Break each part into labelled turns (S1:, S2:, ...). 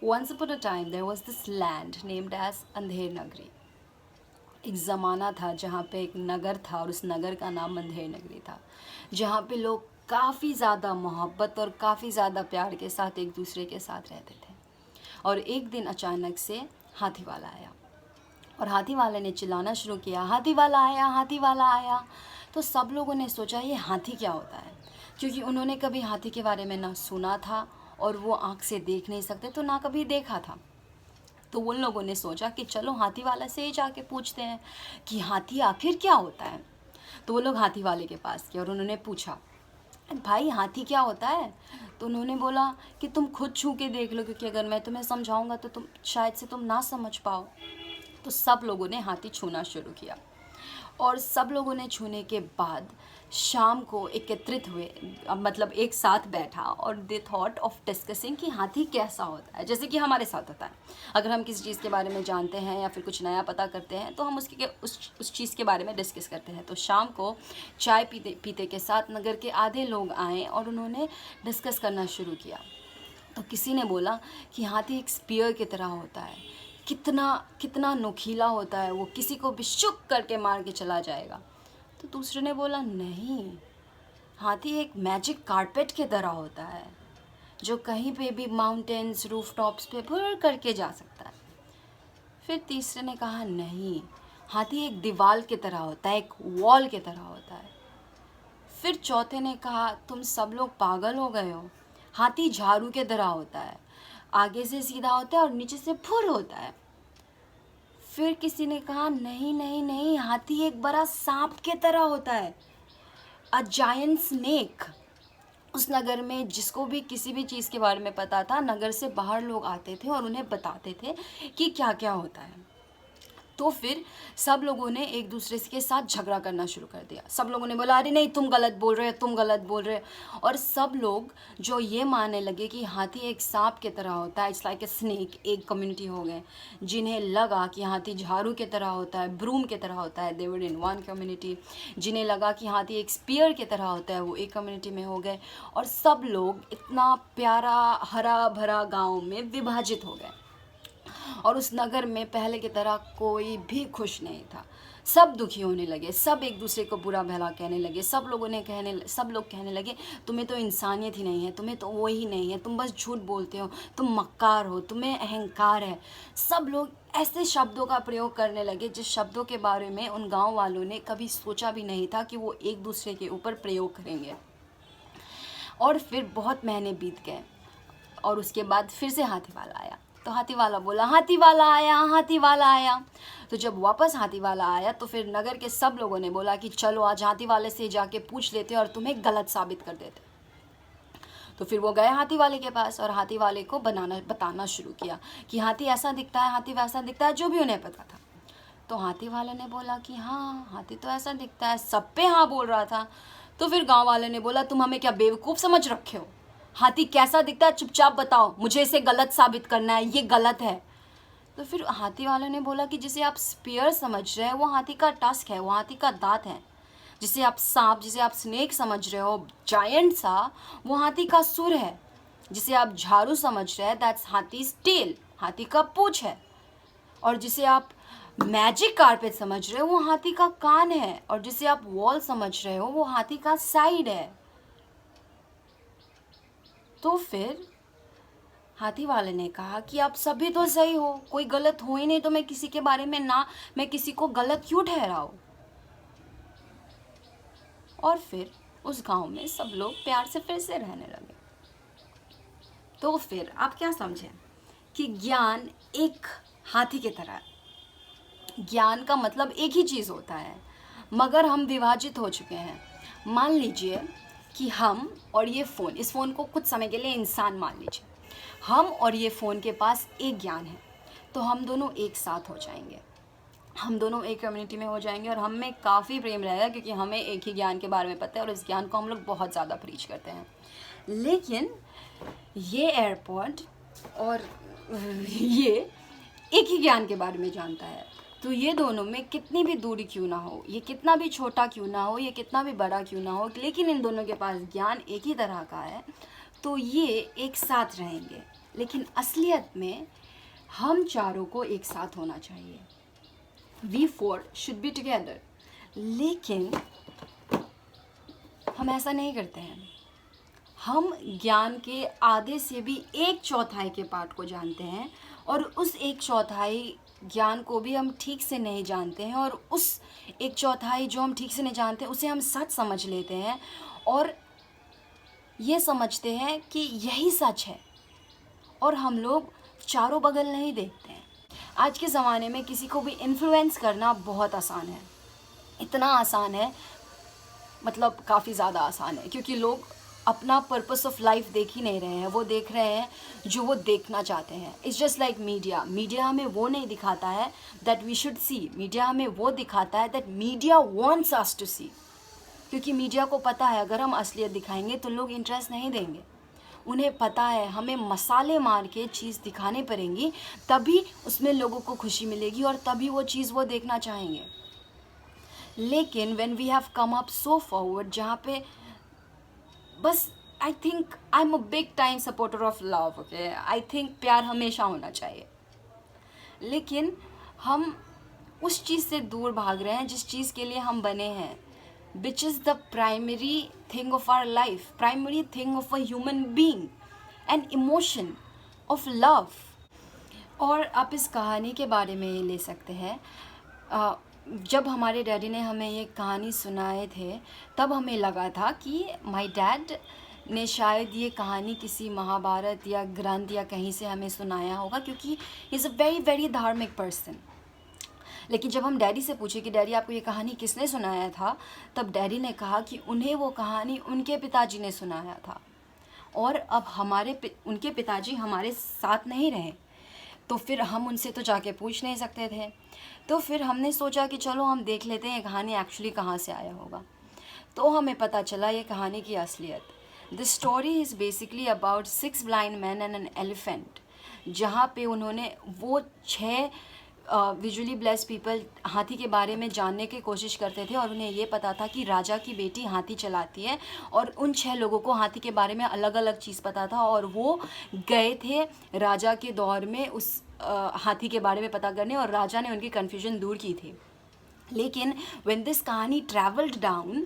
S1: Once upon a time there was this land named as Andher Nagari. एक ज़माना था जहाँ पे एक नगर था और उस नगर का नाम अंधेर नगरी था, जहाँ पे लोग काफ़ी ज़्यादा मोहब्बत और काफ़ी ज़्यादा प्यार के साथ एक दूसरे के साथ रहते थे। और एक दिन अचानक से हाथी वाला आया और हाथी वाले ने चिल्लाना शुरू किया, हाथी वाला आया, हाथी वाला आया। तो सब लोगों ने सोचा ये हाथी क्या होता है, क्योंकि उन्होंने कभी हाथी के बारे में ना सुना था और वो आँख से देख नहीं सकते तो ना कभी देखा था। तो उन लोगों ने सोचा कि चलो हाथी वाला से ही जाके पूछते हैं कि हाथी आखिर क्या होता है। तो वो लोग हाथी वाले के पास गए और उन्होंने पूछा, भाई हाथी क्या होता है। तो उन्होंने बोला कि तुम खुद छू के देख लो, क्योंकि अगर मैं तुम्हें समझाऊंगा तो तुम शायद से तुम ना समझ पाओ। तो सब लोगों ने हाथी छूना शुरू किया और सब लोगों ने छूने के बाद शाम को एकत्रित हुए, मतलब एक साथ बैठा और दे थॉट ऑफ डिस्कसिंग कि हाथी कैसा होता है। जैसे कि हमारे साथ होता है, अगर हम किसी चीज़ के बारे में जानते हैं या फिर कुछ नया पता करते हैं तो हम उसके उस चीज़ के बारे में डिस्कस करते हैं। तो शाम को चाय पीते पीते के साथ नगर के आधे लोग आए और उन्होंने डिस्कस करना शुरू किया। तो किसी ने बोला कि हाथी एक स्पीयर की तरह होता है, कितना कितना नुकीला होता है, वो किसी को भी शुक करके मार के चला जाएगा। तो दूसरे ने बोला नहीं, हाथी एक मैजिक कारपेट की तरह होता है जो कहीं पे भी माउंटेन्स रूफ टॉप्स पे भर करके जा सकता है। फिर तीसरे ने कहा नहीं, हाथी एक दीवार की तरह होता है, एक वॉल की तरह होता है। फिर चौथे ने कहा तुम सब लोग पागल हो गए हो, हाथी झाड़ू के तरह होता है, आगे से सीधा होता है और नीचे से फुर होता है। फिर किसी ने कहा नहीं नहीं नहीं, हाथी एक बड़ा सांप के तरह होता है, अ जायंट स्नेक। उस नगर में जिसको भी किसी भी चीज़ के बारे में पता था, नगर से बाहर लोग आते थे और उन्हें बताते थे कि क्या क्या होता है। तो फिर सब लोगों ने एक दूसरे के साथ झगड़ा करना शुरू कर दिया। सब लोगों ने बोला अरे नहीं तुम गलत बोल रहे हो, तुम गलत बोल रहे हो। और सब लोग जो ये मानने लगे कि हाथी एक सांप की तरह होता है, इट्स लाइक ए स्नेक, एक कम्युनिटी हो गए। जिन्हें लगा कि हाथी झाड़ू की तरह होता है, ब्रूम की तरह होता है, दे वर इन वन कम्युनिटी। जिन्हें लगा कि हाथी एक स्पीयर की तरह होता है, वो एक कम्युनिटी में हो गए। और सब लोग इतना प्यारा हरा भरा गाँव में विभाजित हो गए और उस नगर में पहले की तरह कोई भी खुश नहीं था। सब दुखी होने लगे, सब एक दूसरे को बुरा भला कहने लगे। सब लोग कहने लगे तुम्हें तो इंसानियत ही नहीं है, तुम्हें तो वो ही नहीं है, तुम बस झूठ बोलते हो, तुम मक्कार हो, तुम्हें अहंकार है। सब लोग ऐसे शब्दों का प्रयोग करने लगे जिस शब्दों के बारे में उन गाँव वालों ने कभी सोचा भी नहीं था कि वो एक दूसरे के ऊपर प्रयोग करेंगे। और फिर बहुत महीने बीत गए और उसके बाद फिर से हाथी वाला आया। तो हाथी वाला बोला हाथी वाला आया, हाथी वाला आया। तो जब वापस हाथी वाला आया तो फिर नगर के सब लोगों ने बोला कि चलो आज हाथी वाले से जाके पूछ लेते और तुम्हें गलत साबित कर देते। तो फिर वो गए हाथी वाले के पास और हाथी वाले को बताना शुरू किया कि हाथी ऐसा दिखता है, हाथी वैसा दिखता है, जो भी उन्हें पता था। तो हाथी वाले ने बोला कि हाँ हाथी तो ऐसा दिखता है, सब पे हाँ बोल रहा था। तो फिर गांव वाले ने बोला तुम हमें क्या बेवकूफ़ समझ रखे हो, हाथी कैसा दिखता है चुपचाप बताओ, मुझे इसे गलत साबित करना है, ये गलत है। तो फिर हाथी वाले ने बोला कि जिसे आप स्पीयर समझ रहे हैं वो हाथी का टस्क है, वो हाथी का दांत है। जिसे आप सांप, जिसे आप स्नेक समझ रहे हो जायंट सा, वो हाथी का सुर है। जिसे आप झाड़ू समझ रहे हैं दैट्स हाथीज टेल, हाथी का पूंछ है। और जिसे आप मैजिक कारपेट समझ रहे हो वो हाथी का कान है। और जिसे आप वॉल समझ रहे हो वो हाथी का साइड है। तो फिर हाथी वाले ने कहा कि आप सभी तो सही हो, कोई गलत हो ही नहीं, तो मैं किसी के बारे में ना, मैं किसी को गलत क्यों ठहराऊं। और फिर उस गांव में सब लोग प्यार से फिर से रहने लगे। तो फिर आप क्या समझें कि ज्ञान एक हाथी की तरह है। ज्ञान का मतलब एक ही चीज़ होता है, मगर हम विभाजित हो चुके हैं। मान लीजिए कि हम और ये फ़ोन, इस फ़ोन को कुछ समय के लिए इंसान मान लीजिए, हम और ये फ़ोन के पास एक ज्ञान है, तो हम दोनों एक साथ हो जाएंगे, हम दोनों एक कम्युनिटी में हो जाएंगे और हम में काफ़ी प्रेम रहेगा, क्योंकि हमें एक ही ज्ञान के बारे में पता है और इस ज्ञान को हम लोग बहुत ज़्यादा प्रीच करते हैं। लेकिन ये एयरपोर्ट और ये एक ही ज्ञान के बारे में जानता है, तो ये दोनों में कितनी भी दूरी क्यों ना हो, ये कितना भी छोटा क्यों ना हो, ये कितना भी बड़ा क्यों ना हो, लेकिन इन दोनों के पास ज्ञान एक ही तरह का है, तो ये एक साथ रहेंगे। लेकिन असलियत में हम चारों को एक साथ होना चाहिए। We four should be together। लेकिन हम ऐसा नहीं करते हैं। हम ज्ञान के आधे से भी 1/4 के पार्ट को जानते हैं, और उस 1/4 ज्ञान को भी हम ठीक से नहीं जानते हैं, और उस 1/4 जो हम ठीक से नहीं जानते उसे हम सच समझ लेते हैं, और ये समझते हैं कि यही सच है, और हम लोग चारों बगल नहीं देखते हैं। आज के ज़माने में किसी को भी इन्फ्लुएंस करना बहुत आसान है, इतना आसान है, मतलब काफ़ी ज़्यादा आसान है, क्योंकि लोग अपना पर्पस ऑफ लाइफ देख ही नहीं रहे हैं, वो देख रहे हैं जो वो देखना चाहते हैं। It's just like media. Media हमें वो नहीं दिखाता है that we should see, media हमें वो दिखाता है that media wants us to see, क्योंकि मीडिया को पता है अगर हम असलियत दिखाएंगे तो लोग इंटरेस्ट नहीं देंगे। उन्हें पता है हमें मसाले मार के चीज़ दिखाने पड़ेंगी, तभी उसमें लोगों को खुशी मिलेगी और तभी वो चीज़ वो देखना चाहेंगे। लेकिन when we have come up so forward, जहाँ पे बस I think I am a big time supporter of love, okay, I think प्यार हमेशा होना चाहिए, लेकिन हम उस चीज़ से दूर भाग रहे हैं जिस चीज़ के लिए हम बने हैं, which is the primary thing of our life, primary thing of a human being, an emotion of love। और आप इस कहानी के बारे में ये ले सकते हैं, जब हमारे डैडी ने हमें ये कहानी सुनाए थे तब हमें लगा था कि माय डैड ने शायद ये कहानी किसी महाभारत या ग्रंथ या कहीं से हमें सुनाया होगा, क्योंकि he is a very very धार्मिक पर्सन। लेकिन जब हम डैडी से पूछे कि डैडी आपको ये कहानी किसने सुनाया था, तब डैडी ने कहा कि उन्हें वो कहानी उनके पिताजी ने सुनाया था, और अब उनके पिताजी हमारे साथ नहीं रहे, तो फिर हम उनसे तो जाके पूछ नहीं सकते थे। तो फिर हमने सोचा कि चलो हम देख लेते हैं कहानी एक्चुअली कहाँ से आया होगा। तो हमें पता चला ये कहानी की असलियत। The story is basically about 6 blind man and an elephant, जहाँ पे उन्होंने वो 6 विजुअली ब्लेस्ड पीपल हाथी के बारे में जानने की कोशिश करते थे, और उन्हें ये पता था कि राजा की बेटी हाथी चलाती है, और उन 6 लोगों को हाथी के बारे में अलग अलग चीज़ पता था, और वो गए थे राजा के दौर में उस हाथी के बारे में पता करने, और राजा ने उनकी कन्फ्यूजन दूर की थी। लेकिन व्हेन दिस कहानी ट्रैवल्ड डाउन,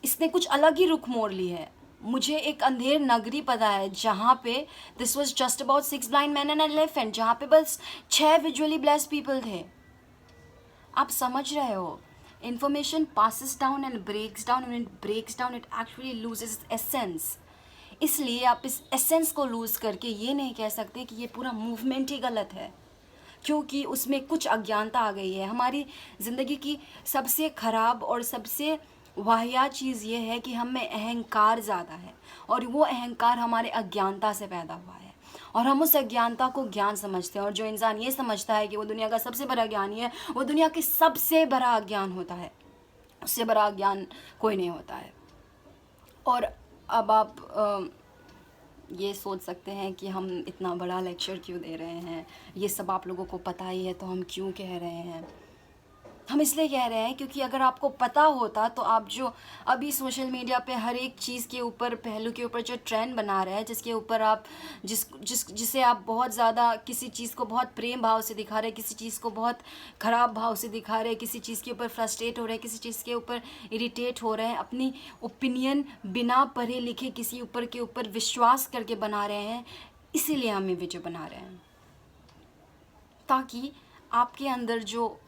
S1: इसने कुछ अलग ही रुख मोड़ ली है। मुझे एक अंधेर नगरी पता है जहाँ पे this was just about 6 blind man and an elephant, जहाँ पे बस 6 विजुअली ब्लेस्ड पीपल थे। आप समझ रहे हो, information passes down and breaks down, and it breaks down it actually loses essence. इसलिए आप इस एसेंस को लूज करके ये नहीं कह सकते कि ये पूरा मूवमेंट ही गलत है, क्योंकि उसमें कुछ अज्ञानता आ गई है। हमारी ज़िंदगी की सबसे ख़राब और सबसे वाहियात चीज़ ये है कि हम में अहंकार ज़्यादा है, और वो अहंकार हमारे अज्ञानता से पैदा हुआ है, और हम उस अज्ञानता को ज्ञान समझते हैं। और जो इंसान ये समझता है कि वो दुनिया का सबसे बड़ा ज्ञानी है, वो दुनिया के सबसे बड़ा अज्ञान होता है, उससे बड़ा अज्ञान कोई नहीं होता है। और अब आप ये सोच सकते हैं कि हम इतना बड़ा लेक्चर क्यों दे रहे हैं, ये सब आप लोगों को पता ही है तो हम क्यों कह रहे हैं। हम इसलिए कह रहे हैं क्योंकि अगर आपको पता होता तो आप जो अभी सोशल मीडिया पे हर एक चीज़ के ऊपर, पहलू के ऊपर जो ट्रेंड बना रहे हैं, जिसके ऊपर आप जिसे आप बहुत ज़्यादा किसी चीज़ को बहुत प्रेम भाव से दिखा रहे हैं, किसी चीज़ को बहुत ख़राब भाव से दिखा रहे हैं, किसी चीज़ के ऊपर फ्रस्ट्रेट हो रहे हैं, किसी चीज़ के ऊपर इरिटेट हो रहे हैं, अपनी ओपिनियन बिना पढ़े लिखे किसी के ऊपर विश्वास करके बना रहे हैं, इसीलिए हम ये वीडियो बना रहे हैं, ताकि आपके अंदर जो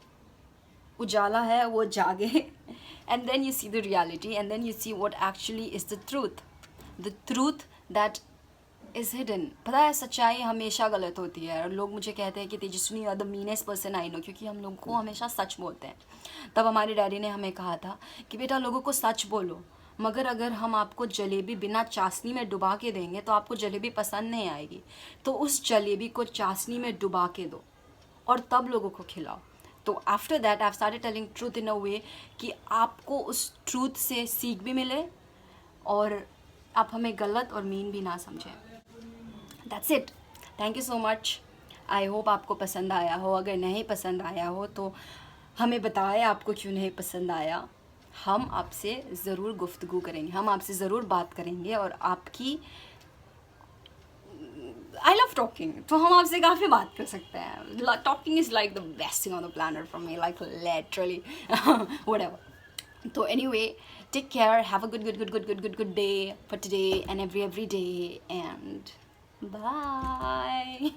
S1: उजाला है वो जागे, and then you see the reality, and then you see what actually is the truth that is hidden. पता है, सच्चाई हमेशा गलत होती है, और लोग मुझे कहते हैं कि Tejaswini are the meanest person I know, क्योंकि हम लोगों को हमेशा सच बोलते हैं। तब हमारे डैडी ने हमें कहा था कि बेटा लोगों को सच बोलो, मगर अगर हम आपको जलेबी बिना चाशनी में डुबा के देंगे तो आपको जलेबी पसंद नहीं आएगी, तो उस जलेबी को चाशनी में डुबा के दो और तब लोगों को खिलाओ। तो after that I have started telling truth in a way कि आपको उस ट्रूथ से सीख भी मिले और आप हमें गलत और मीन भी ना समझें। That's it. Thank you so much. I hope आपको पसंद आया हो। अगर नहीं पसंद आया हो तो हमें बताएं आपको क्यों नहीं पसंद आया। हम आपसे ज़रूर गुफ्तगू करेंगे, हम आपसे ज़रूर बात करेंगे और आई लव टॉकिंग, तो हम आपसे काफ़ी बात कर सकते हैं. Talking is like the best thing on the planet for me, like literally whatever. तो anyway, take care, have a good day for today and every day, and bye.